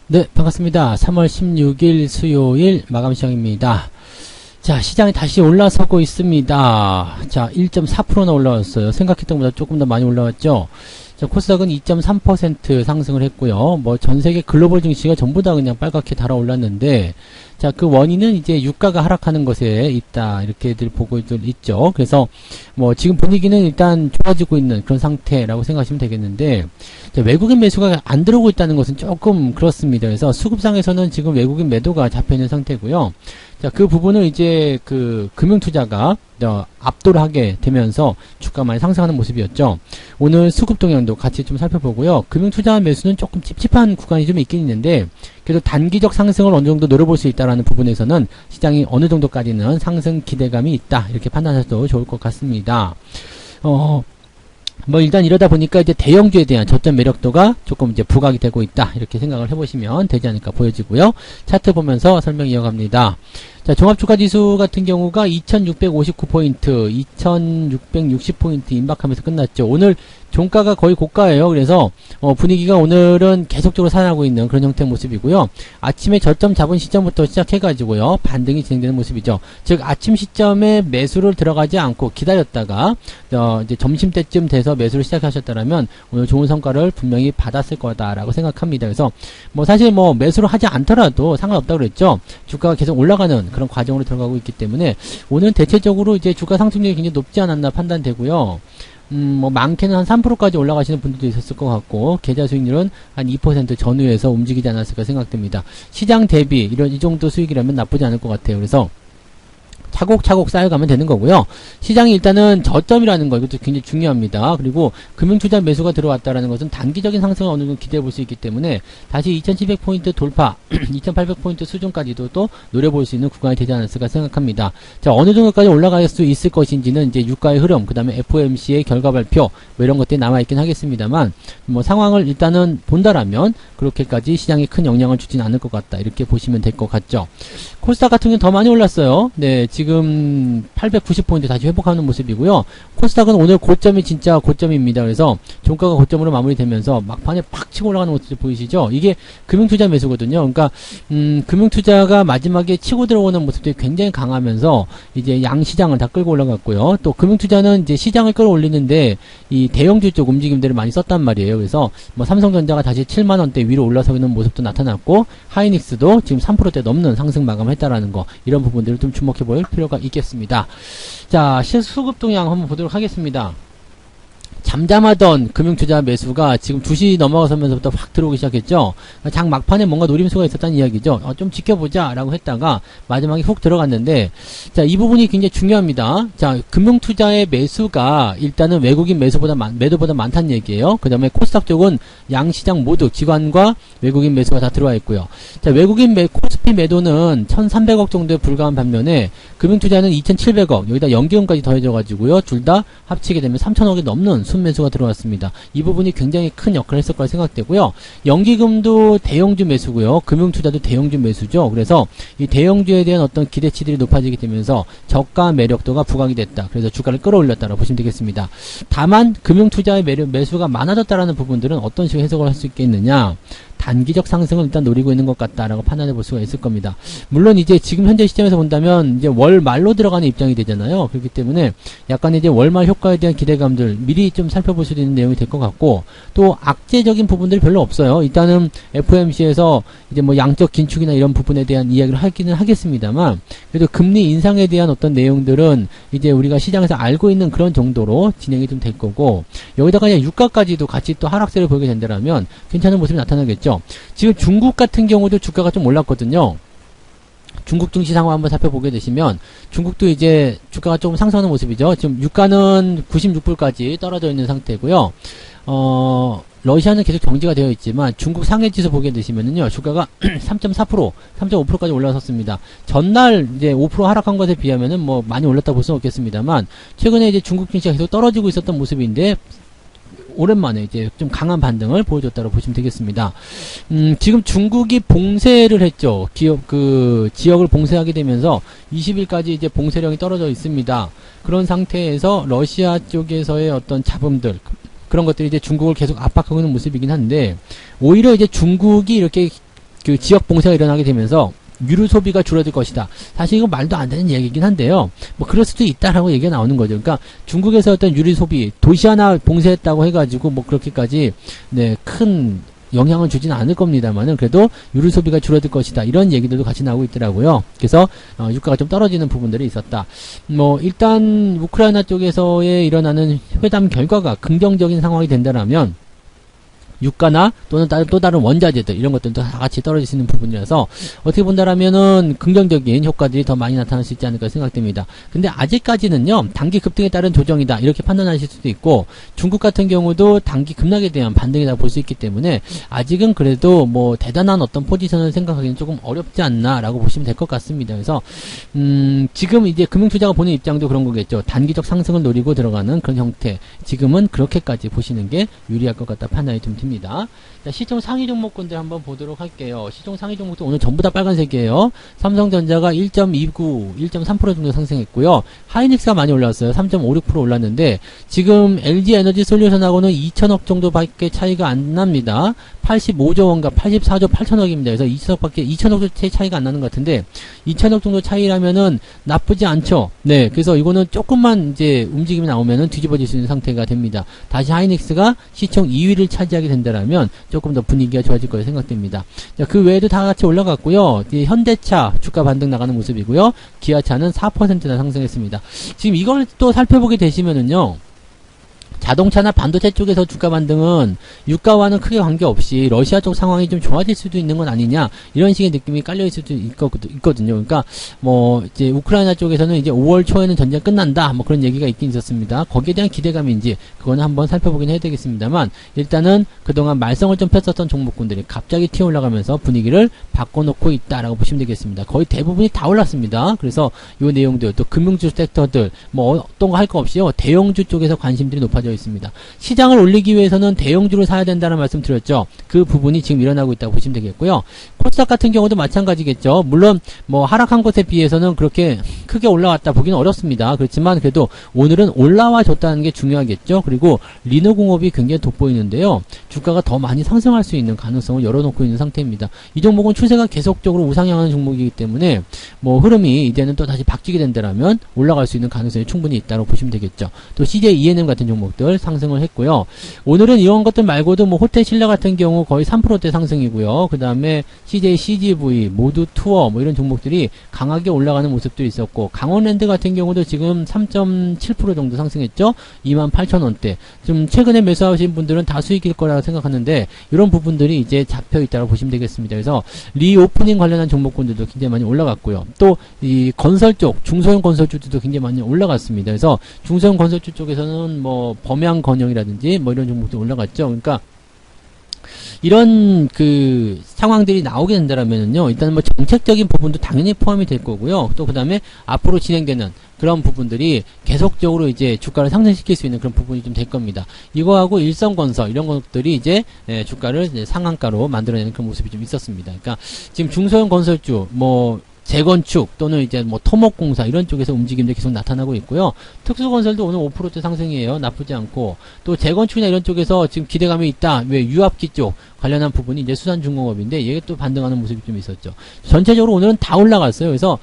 네, 반갑습니다. 3월 16일 수요일 마감 시장입니다. 자, 시장이 다시 올라서고 있습니다. 자, 1.4%나 올라왔어요. 생각했던 것보다 조금 더 많이 올라왔죠. 자, 코스닥은 2.3% 상승을 했고요. 뭐 전 세계 글로벌 증시가 전부 다 그냥 빨갛게 달아올랐는데, 자, 그 원인은 이제 유가가 하락하는 것에 있다, 이렇게들 보고들 있죠. 그래서 뭐 지금 분위기는 일단 좋아지고 있는 그런 상태라고 생각하시면 되겠는데, 자, 외국인 매수가 안 들어오고 있다는 것은 조금 그렇습니다. 그래서 수급상에서는 지금 외국인 매도가 잡혀 있는 상태고요. 자, 그 부분을 이제 그 금융투자가 압도를 하게 되면서 주가 많이 상승하는 모습이었죠. 오늘 수급 동향도 같이 좀 살펴보고요. 금융투자 매수는 조금 찝찝한 구간이 좀 있긴 있는데, 그래도 단기적 상승을 어느 정도 노려볼 수 있다라는 부분에서는 시장이 어느 정도까지는 상승 기대감이 있다, 이렇게 판단하셔도 좋을 것 같습니다. 뭐 일단 이러다 보니까 이제 대형주에 대한 저점 매력도가 조금 이제 부각이 되고 있다, 이렇게 생각을 해보시면 되지 않을까 보여지고요. 차트 보면서 설명 이어갑니다. 자, 종합주가지수 같은 경우가 2659포인트, 2660포인트 임박하면서 끝났죠. 오늘 종가가 거의 고가예요. 그래서 분위기가 오늘은 계속적으로 살아나고 있는 그런 형태의 모습이고요. 아침에 저점 잡은 시점부터 시작해가지고요, 반등이 진행되는 모습이죠. 즉 아침 시점에 매수를 들어가지 않고 기다렸다가 이제 점심때쯤 돼서 매수를 시작하셨다면 오늘 좋은 성과를 분명히 받았을 거다라고 생각합니다. 그래서 뭐 사실 뭐 매수를 하지 않더라도 상관없다고 그랬죠. 주가가 계속 올라가는 그런 과정으로 들어가고 있기 때문에 오늘 대체적으로 이제 주가 상승률이 굉장히 높지 않았나 판단되고요. 뭐 많게는 한 3%까지 올라가시는 분들도 있었을 것 같고, 계좌 수익률은 한 2% 전후에서 움직이지 않았을까 생각됩니다. 시장 대비 이 정도 수익이라면 나쁘지 않을 것 같아요. 그래서 차곡차곡 쌓여가면 되는 거고요. 시장이 일단은 저점이라는 거, 이것도 굉장히 중요합니다. 그리고 금융투자 매수가 들어왔다라는 것은 단기적인 상승을 어느 정도 기대해 볼 수 있기 때문에 다시 2700포인트 돌파, 2800포인트 수준까지도 또 노려볼 수 있는 구간이 되지 않았을까 생각합니다. 자, 어느 정도까지 올라갈 수 있을 것인지는 이제 유가의 흐름, 그 다음에 FOMC의 결과 발표, 뭐 이런 것들이 남아있긴 하겠습니다만, 뭐 상황을 일단은 본다라면 그렇게까지 시장에 큰 영향을 주진 않을 것 같다, 이렇게 보시면 될 것 같죠. 코스닥 같은 경우는 더 많이 올랐어요. 네, 지금 890포인트 다시 회복하는 모습이고요. 코스닥은 오늘 고점이 진짜 고점입니다. 그래서 종가가 고점으로 마무리되면서 막판에 팍 치고 올라가는 모습이 보이시죠? 이게 금융투자 매수거든요. 그러니까 금융투자가 마지막에 치고 들어오는 모습들이 굉장히 강하면서 이제 양시장을 다 끌고 올라갔고요. 또 금융투자는 이제 시장을 끌어올리는데 이 대형주 쪽 움직임들을 많이 썼단 말이에요. 그래서 뭐 삼성전자가 다시 7만원대 위로 올라서 있는 모습도 나타났고, 하이닉스도 지금 3%대 넘는 상승 마감했다라는 거, 이런 부분들을 좀 주목해 볼 필요가 있겠습니다. 자, 실수급 동향 한번 보도록 하겠습니다. 잠잠하던 금융투자 매수가 지금 2시 넘어서면서부터 확 들어오기 시작했죠. 장 막판에 뭔가 노림수가 있었다는 이야기죠. 좀 지켜보자 라고 했다가 마지막에 훅 들어갔는데, 자, 이 부분이 굉장히 중요합니다. 자, 금융투자의 매수가 일단은 외국인 매도보다 많다는 얘기예요. 그 다음에 코스닥 쪽은 양시장 모두 기관과 외국인 매수가 다 들어와 있고요. 자, 외국인 코스피 매도는 1300억 정도에 불과한 반면에 금융투자는 2700억, 여기다 연기금까지 더해져 가지고요, 둘 다 합치게 되면 3000억이 넘는 순매수가 들어왔습니다. 이 부분이 굉장히 큰 역할을 했을 거라 생각되고요. 연기금도 대형주 매수고요. 금융투자도 대형주 매수죠. 그래서 이 대형주에 대한 어떤 기대치들이 높아지게 되면서 저가 매력도가 부각이 됐다. 그래서 주가를 끌어올렸다고 보시면 되겠습니다. 다만 금융투자의 매수가 많아졌다라는 부분들은 어떤 식으로 해석을 할 수 있겠느냐. 단기적 상승을 일단 노리고 있는 것 같다라고 판단해 볼 수가 있을 겁니다. 물론 이제 지금 현재 시점에서 본다면 이제 월 말로 들어가는 입장이 되잖아요. 그렇기 때문에 약간 이제 월말 효과에 대한 기대감들 미리 좀 살펴볼 수 있는 내용이 될 것 같고, 또 악재적인 부분들이 별로 없어요. 일단은 FOMC에서 이제 뭐 양적 긴축이나 이런 부분에 대한 이야기를 하기는 하겠습니다만, 그래도 금리 인상에 대한 어떤 내용들은 이제 우리가 시장에서 알고 있는 그런 정도로 진행이 좀 될 거고, 여기다가 유가까지도 같이 또 하락세를 보이게 된다면 괜찮은 모습이 나타나겠죠. 지금 중국 같은 경우도 주가가 좀 올랐거든요. 중국 증시 상황 한번 살펴보게 되시면 중국도 이제 주가가 조금 상승하는 모습이죠. 지금 유가는 96불까지 떨어져 있는 상태고요. 러시아는 계속 정지가 되어 있지만 중국 상해지수 보게 되시면은요, 주가가 3.4%, 3.5%까지 올라섰습니다. 전날 이제 5% 하락한 것에 비하면은 뭐 많이 올랐다 볼 수는 없겠습니다만, 최근에 이제 중국 증시가 계속 떨어지고 있었던 모습인데 오랜만에 이제 좀 강한 반등을 보여줬다고 보시면 되겠습니다. 지금 중국이 봉쇄를 했죠. 지역을 봉쇄하게 되면서 20일까지 이제 봉쇄령이 떨어져 있습니다. 그런 상태에서 러시아 쪽에서의 어떤 잡음들, 그런 것들이 이제 중국을 계속 압박하고 있는 모습이긴 한데, 오히려 이제 중국이 이렇게 그 지역 봉쇄가 일어나게 되면서 유류 소비가 줄어들 것이다. 사실 이거 말도 안 되는 얘기긴 한데요. 뭐 그럴 수도 있다라고 얘기가 나오는 거죠. 그러니까 중국에서 어떤 유류 소비 도시 하나 봉쇄했다고 해가지고 뭐 그렇게까지 네, 큰 영향을 주지는 않을 겁니다만은 그래도 유류 소비가 줄어들 것이다. 이런 얘기들도 같이 나오고 있더라고요. 그래서 유가가 좀 떨어지는 부분들이 있었다. 뭐 일단 우크라이나 쪽에서의 일어나는 회담 결과가 긍정적인 상황이 된다라면 유가나 또는 또 다른 원자재들 이런 것들도 다 같이 떨어질 수 있는 부분이라서 어떻게 본다라면은 긍정적인 효과들이 더 많이 나타날 수 있지 않을까 생각됩니다. 근데 아직까지는요 단기 급등에 따른 조정이다 이렇게 판단하실 수도 있고 중국 같은 경우도 단기 급락에 대한 반등이다 볼 수 있기 때문에 아직은 그래도 뭐 대단한 어떤 포지션을 생각하기는 조금 어렵지 않나라고 보시면 될 것 같습니다. 그래서 지금 이제 금융투자가 보는 입장도 그런 거겠죠. 단기적 상승을 노리고 들어가는 그런 형태 지금은 그렇게까지 보시는 게 유리할 것 같다 판단이 좀 듭니다. 자, 시총 상위 종목군들 한번 보도록 할게요. 시총 상위 종목도 오늘 전부 다 빨간색이에요. 삼성전자가 1.29, 1.3% 정도 상승했고요. 하이닉스가 많이 올랐어요. 3.56% 올랐는데 지금 LG에너지솔루션하고는 2천억 정도밖에 차이가 안 납니다. 85조 원과 84조 8천억입니다. 그래서 2천억 차이 차이가 안 나는 것 같은데 2천억 정도 차이라면은 나쁘지 않죠. 네, 그래서 이거는 조금만 이제 움직임이 나오면은 뒤집어질 수 있는 상태가 됩니다. 다시 하이닉스가 시총 2위를 차지하게 된다라면 조금 더 분위기가 좋아질 거라 생각됩니다. 자, 그 외에도 다 같이 올라갔고요. 현대차 주가 반등 나가는 모습이고요. 기아차는 4%나 상승했습니다. 지금 이걸 또 살펴보게 되시면은요. 자동차나 반도체 쪽에서 주가 반등은 유가와는 크게 관계없이 러시아 쪽 상황이 좀 좋아질 수도 있는 건 아니냐 이런 식의 느낌이 깔려있을 수도 있거든요. 그러니까 뭐 이제 우크라이나 쪽에서는 이제 5월 초에는 전쟁 끝난다 뭐 그런 얘기가 있긴 있었습니다. 거기에 대한 기대감인지 그거는 한번 살펴보긴 해야 되겠습니다만 일단은 그동안 말썽을 좀 폈었던 종목군들이 갑자기 튀어 올라가면서 분위기를 바꿔놓고 있다라고 보시면 되겠습니다. 거의 대부분이 다 올랐습니다. 그래서 요 내용들 또 금융주 섹터들 뭐 어떤 거 할 거 없이요 대형주 쪽에서 관심들이 높아져 있습니다. 시장을 올리기 위해서는 대형주를 사야 된다는 말씀 드렸죠. 그 부분이 지금 일어나고 있다고 보시면 되겠고요. 코스닥 같은 경우도 마찬가지겠죠. 물론 뭐 하락한 것에 비해서는 그렇게 크게 올라왔다 보기는 어렵습니다. 그렇지만 그래도 오늘은 올라와 줬다는 게 중요하겠죠. 그리고 리노공업이 굉장히 돋보이는데요. 주가가 더 많이 상승할 수 있는 가능성을 열어놓고 있는 상태입니다. 이 종목은 추세가 계속적으로 우상향하는 종목이기 때문에 뭐 흐름이 이제는 또 다시 바뀌게 된다면 올라갈 수 있는 가능성이 충분히 있다고 보시면 되겠죠. 또 CJ ENM 같은 종목들 상승을 했고요. 오늘은 이런 것들 말고도 뭐 호텔 신라 같은 경우 거의 3%대 상승이고요. 그 다음에 CJ CGV, 모두 투어 뭐 이런 종목들이 강하게 올라가는 모습도 있었고 강원랜드 같은 경우도 지금 3.7% 정도 상승했죠. 28,000원대. 좀 최근에 매수하신 분들은 다 수익일 거라고 생각하는데 이런 부분들이 이제 잡혀 있다고 보시면 되겠습니다. 그래서 리오프닝 관련한 종목군들도 굉장히 많이 올라갔고요. 또 이 건설 쪽, 중소형 건설주들도 굉장히 많이 올라갔습니다. 그래서 중소형 건설주 쪽에서는 뭐 범양건영이라든지 뭐 이런 종목도 올라갔죠. 그러니까 이런 그 상황들이 나오게 된다면은요, 일단 뭐 정책적인 부분도 당연히 포함이 될 거고요. 또 그 다음에 앞으로 진행되는 그런 부분들이 계속적으로 이제 주가를 상승시킬 수 있는 그런 부분이 좀 될 겁니다. 이거하고 일성건설 이런 것들이 이제 주가를 이제 상한가로 만들어내는 그런 모습이 좀 있었습니다. 그러니까 지금 중소형 건설주 뭐 재건축 또는 이제 뭐 토목공사 이런 쪽에서 움직임들이 계속 나타나고 있고요. 특수건설도 오늘 5%대 상승이에요. 나쁘지 않고 또 재건축이나 이런 쪽에서 지금 기대감이 있다. 왜 유압기 쪽 관련한 부분이 이제 수산중공업인데 얘가 또 반등하는 모습이 좀 있었죠. 전체적으로 오늘은 다 올라갔어요. 그래서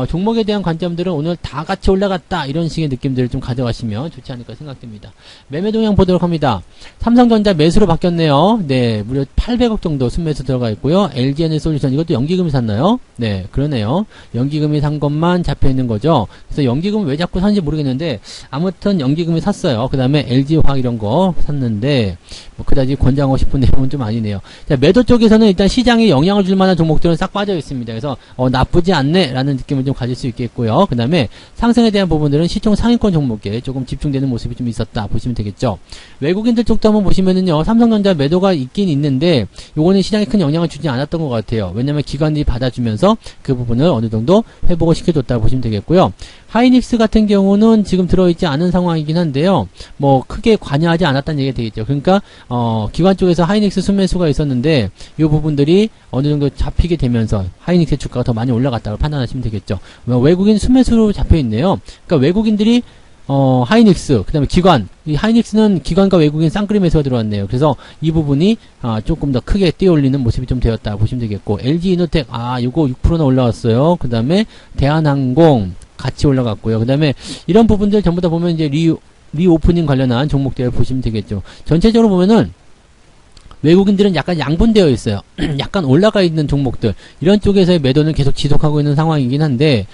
종목에 대한 관점들은 오늘 다 같이 올라갔다 이런 식의 느낌들을 좀 가져가시면 좋지 않을까 생각됩니다. 매매 동향 보도록 합니다. 삼성전자 매수로 바뀌었네요. 네, 무려 800억 정도 순매수 들어가 있고요. LG에너지솔루션 이것도 연기금이 샀나요? 네, 그러네요. 연기금이 산 것만 잡혀 있는 거죠. 그래서 연기금 왜 자꾸 샀는지 모르겠는데 아무튼 연기금이 샀어요. 그 다음에 LG화학 이런 거 샀는데 뭐 그다지 권장하고 싶은 내용은 좀 아니네요. 자, 매도 쪽에서는 일단 시장에 영향을 줄 만한 종목들은 싹 빠져 있습니다. 그래서 나쁘지 않네 라는 느낌을 좀 가질 수 있겠고요. 그 다음에 상승에 대한 부분들은 시총 상위권 종목에 조금 집중되는 모습이 좀 있었다 보시면 되겠죠. 외국인들 쪽도 한번 보시면은요, 삼성전자 매도가 있긴 있는데 요거는 시장에 큰 영향을 주지 않았던 것 같아요. 왜냐면 기관들이 받아주면서 그 부분을 어느 정도 회복을 시켜줬다고 보시면 되겠고요. 하이닉스 같은 경우는 지금 들어있지 않은 상황이긴 한데요. 뭐 크게 관여하지 않았다는 얘기가 되겠죠. 그러니까 기관 쪽에서 하이닉스 순매수가 있었는데 이 부분들이 어느 정도 잡히게 되면서 하이닉스 주가가 더 많이 올라갔다고 판단하시면 되겠죠. 외국인 순매수로 잡혀 있네요. 그러니까 외국인들이 하이닉스, 그 다음에 기관. 이 하이닉스는 기관과 외국인 쌍끌이 매수가 들어왔네요. 그래서 이 부분이 조금 더 크게 뛰어올리는 모습이 좀 되었다 보시면 되겠고, LG이노텍, 요거 6%나 올라왔어요. 그 다음에 대한항공 같이 올라갔고요. 그 다음에 이런 부분들 전부 다 보면 이제 리오프닝 관련한 종목들 보시면 되겠죠. 전체적으로 보면은 외국인들은 약간 양분되어 있어요. 약간 올라가 있는 종목들, 이런 쪽에서의 매도는 계속 지속하고 있는 상황이긴 한데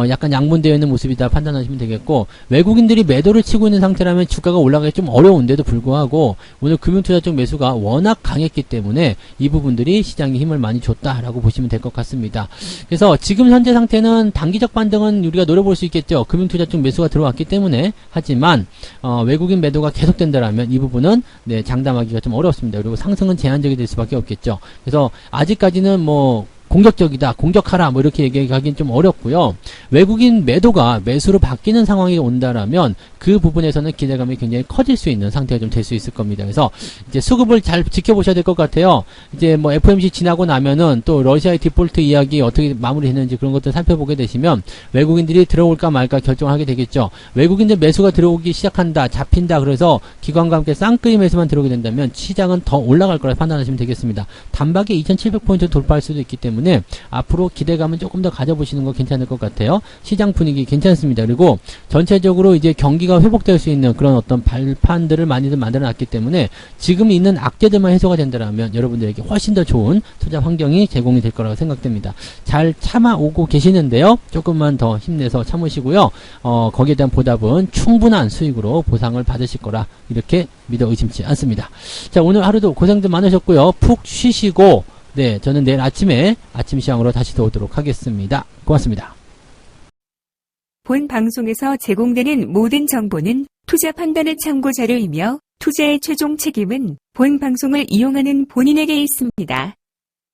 약간 양분되어 있는 모습이다 판단하시면 되겠고, 외국인들이 매도를 치고 있는 상태라면 주가가 올라가기 좀 어려운데도 불구하고 오늘 금융투자 쪽 매수가 워낙 강했기 때문에 이 부분들이 시장에 힘을 많이 줬다라고 보시면 될 것 같습니다. 그래서 지금 현재 상태는 단기적 반등은 우리가 노려볼 수 있겠죠. 금융투자 쪽 매수가 들어왔기 때문에. 하지만 외국인 매도가 계속된다라면 이 부분은 장담하기가 좀 어렵습니다. 그리고 상승은 제한적이 될 수밖에 없겠죠. 그래서 아직까지는 뭐 공격적이다, 공격하라 뭐 이렇게 얘기하기는 좀 어렵고요. 외국인 매도가 매수로 바뀌는 상황이 온다라면 그 부분에서는 기대감이 굉장히 커질 수 있는 상태가 좀 될 수 있을 겁니다. 그래서 이제 수급을 잘 지켜보셔야 될 것 같아요. 이제 뭐 FOMC 지나고 나면은 또 러시아의 디폴트 이야기 어떻게 마무리했는지 그런 것들 살펴보게 되시면 외국인들이 들어올까 말까 결정을 하게 되겠죠. 외국인들 매수가 들어오기 시작한다, 잡힌다, 그래서 기관과 함께 쌍끌이 매수만 들어오게 된다면 시장은 더 올라갈 거라 판단하시면 되겠습니다. 단박에 2700포인트 돌파할 수도 있기 때문에 앞으로 기대감은 조금 더 가져보시는 거 괜찮을 것 같아요. 시장 분위기 괜찮습니다. 그리고 전체적으로 이제 경기가 회복될 수 있는 그런 어떤 발판들을 많이들 만들어 놨기 때문에 지금 있는 악재들만 해소가 된다면 여러분들에게 훨씬 더 좋은 투자 환경이 제공이 될 거라고 생각됩니다. 잘 참아오고 계시는데요. 조금만 더 힘내서 참으시고요. 거기에 대한 보답은 충분한 수익으로 보상을 받으실 거라 이렇게 믿어 의심치 않습니다. 자, 오늘 하루도 고생들 많으셨고요. 푹 쉬시고 저는 내일 아침에 아침 시황으로 다시 돌아오도록 하겠습니다. 고맙습니다. 본 방송에서 제공되는 모든 정보는 투자 판단의 참고 자료이며 투자의 최종 책임은 본 방송을 이용하는 본인에게 있습니다.